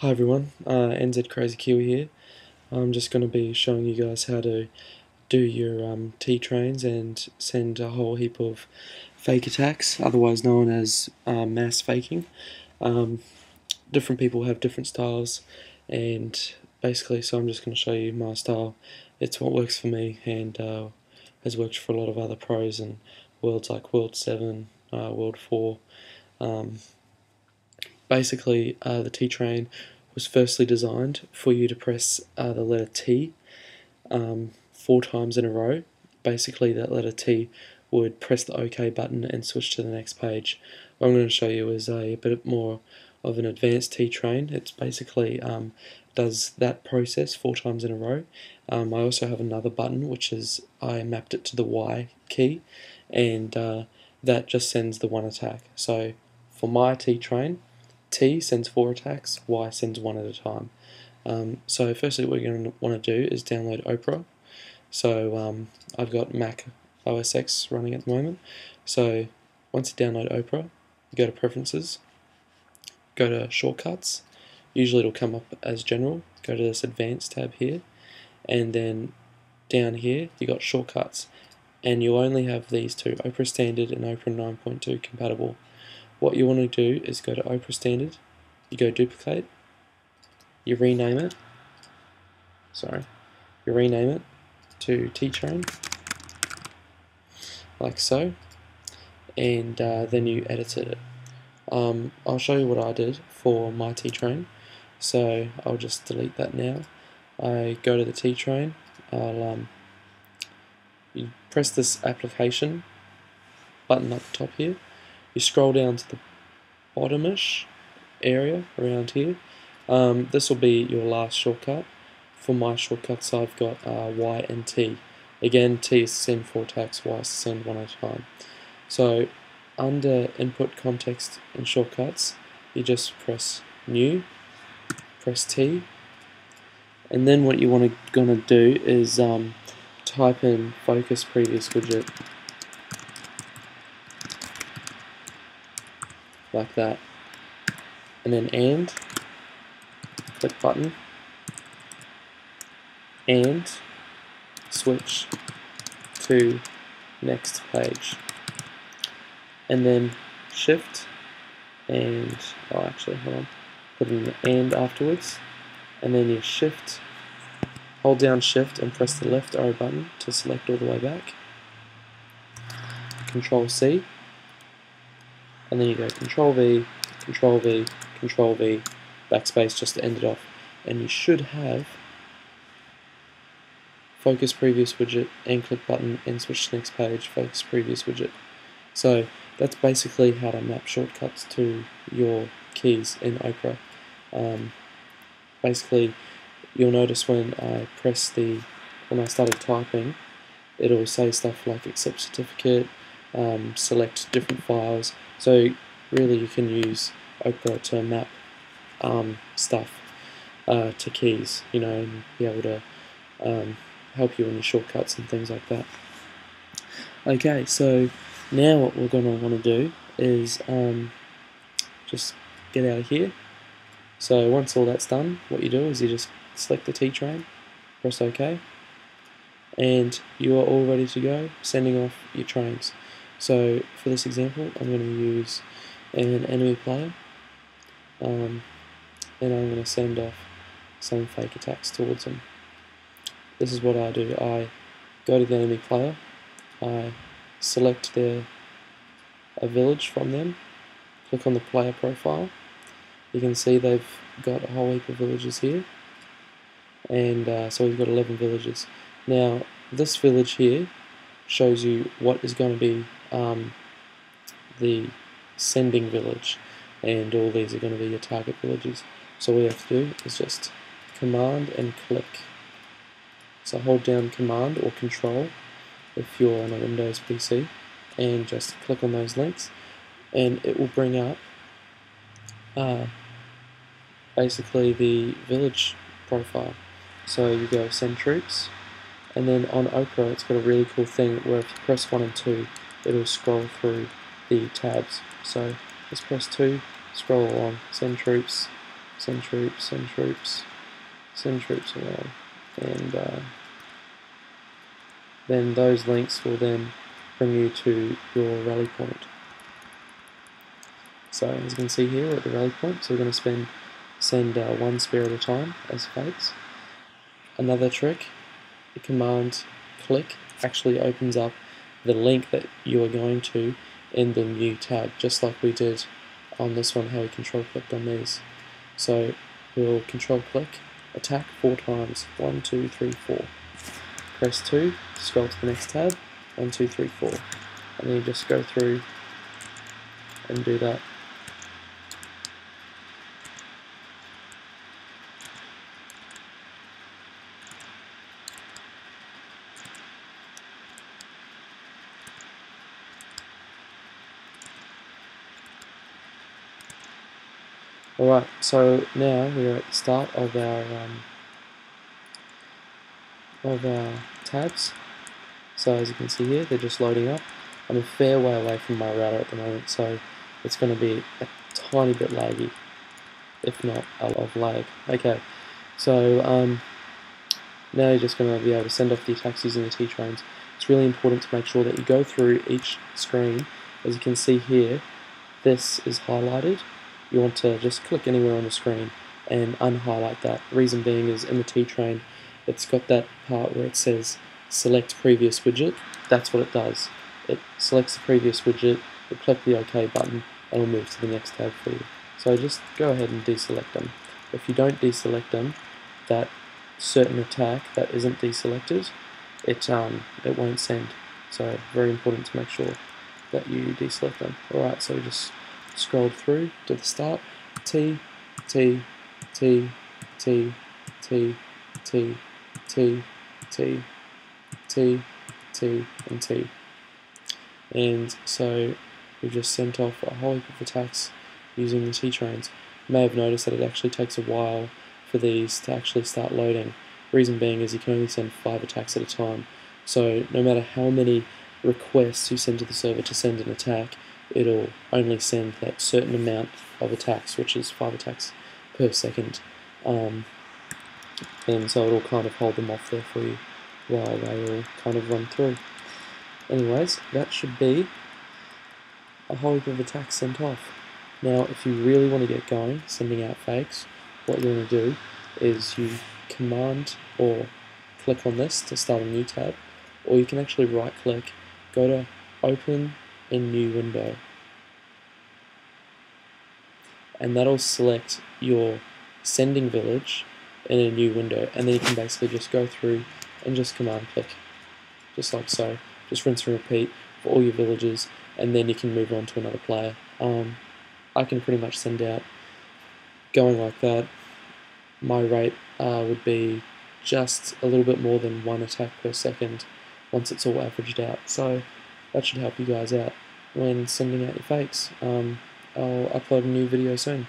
Hi everyone, NZ Crazy Kiwi here. I'm just going to be showing you guys how to do your T-trains and send a whole heap of fake attacks, otherwise known as mass faking. Different people have different styles, and basically, so I'm just going to show you my style. It's what works for me, and has worked for a lot of other pros and worlds like World 7, World 4. Basically, the T-train was firstly designed for you to press the letter T 4 times in a row. Basically, that letter T would press the OK button and switch to the next page. What I'm going to show you is a bit more of an advanced T-train. It's basically does that process 4 times in a row. I also have another button which is I mapped it to the Y key, and that just sends the one attack. So for my T-train, T sends 4 attacks, Y sends 1 at a time. So firstly what you're going to want to do is download Opera. So I've got Mac OS X running at the moment. So once you download Opera, you go to Preferences, go to Shortcuts. Usually it'll come up as General. Go to this Advanced tab here, and then down here you got Shortcuts, and you'll only have these two, Opera Standard and Opera 9.2 compatible. What you want to do is go to Opera Standard, you go Duplicate, you rename it to T-train, like so, and then you edited it. I'll show you what I did for my T-train, so I'll just delete that now. I go to the T-train, you press this application button up the top here, you scroll down to the bottomish area around here. This will be your last shortcut. For my shortcuts I've got Y and T. Again, T is to send 4 attacks, Y is to send 1 at a time. So under Input, Context and Shortcuts, you just press New, press T, and then what you're gonna do is type in Focus Previous Widget, like that, and then click button, and switch to next page, and then shift and actually hold on, put in the and afterwards, and then you hold down shift and press the left arrow button to select all the way back, Control C, and then you go Control V, Control V, Control V, backspace just to end it off, and you should have Focus Previous Widget and click button and switch to next page, Focus Previous Widget. So that's basically how to map shortcuts to your keys in Opera. Basically, you'll notice when I started typing, it'll say stuff like accept certificate, select different files. So really you can use Opera to map stuff to keys, and be able to help you in your shortcuts and things like that. Okay, so now what we're going to want to do is just get out of here. So once all that's done, what you do is you just select the T-train, press OK, and you are all ready to go, sending off your trains. So for this example, I'm going to use an enemy player, and I'm going to send off some fake attacks towards them. This is what I do. I go to the enemy player, I select a village from them, click on the player profile. You can see they've got a whole heap of villages here, and so we've got 11 villages. Now this village here shows you what is going to be the sending village, and all these are going to be your target villages. So all you have to do is just command and click. So hold down command or control if you're on a Windows PC, and just click on those links, and it will bring up basically the village profile. So you go send troops, and then on Opera it's got a really cool thing where if you press 1 and 2, it'll scroll through the tabs. So just press 2, scroll along, send troops, send troops, send troops, send troops along, and then those links will then bring you to your rally point. So as you can see here, we're at the rally point, so we're going to send one spear at a time as fakes. Another trick, the command click actually opens up the link that you are going to in the new tab, just like we did on this one, how we control clicked on these. So we'll control click, attack 4 times, 1, 2, 3, 4. Press 2, scroll to the next tab, 1, 2, 3, 4. And then you just go through and do that. Alright, so now we're at the start of our tabs. So as you can see here, they're just loading up. I'm a fair way away from my router at the moment, so it's going to be a tiny bit laggy, if not a lot of lag. Okay, so now you're just going to be able to send off the attacks using the T-trains. It's really important to make sure that you go through each screen. As you can see here, this is highlighted. You want to just click anywhere on the screen and unhighlight that. The reason being is in the T-train, it's got that part where it says select previous widget. That's what it does. It selects the previous widget, you click the OK button, and it'll move to the next tab for you. So just go ahead and deselect them. If you don't deselect them, that certain attack that isn't deselected, it won't send. So very important to make sure that you deselect them. Alright, so just scroll through to the start. T, T, T, T, T, T, T, T, T, T, and T. And so we've just sent off a whole heap of attacks using the T-trains. You may have noticed that it actually takes a while for these to actually start loading. Reason being is you can only send 5 attacks at a time. So no matter how many requests you send to the server to send an attack, it'll only send that certain amount of attacks, which is 5 attacks per second. And so it'll kind of hold them off there for you while they all kind of run through. Anyways, that should be a whole heap of attacks sent off. Now, if you really want to get going, sending out fakes, what you want to do is you command or click on this to start a new tab, or you can actually right click, go to open in new window, and that'll select your sending village in a new window, and then you can basically just go through and just command click, just like so. Just rinse and repeat for all your villages, and then you can move on to another player. I can pretty much send out, going like that, my rate would be just a little bit more than 1 attack per second once it's all averaged out. So that should help you guys out when sending out your fakes. I'll upload a new video soon.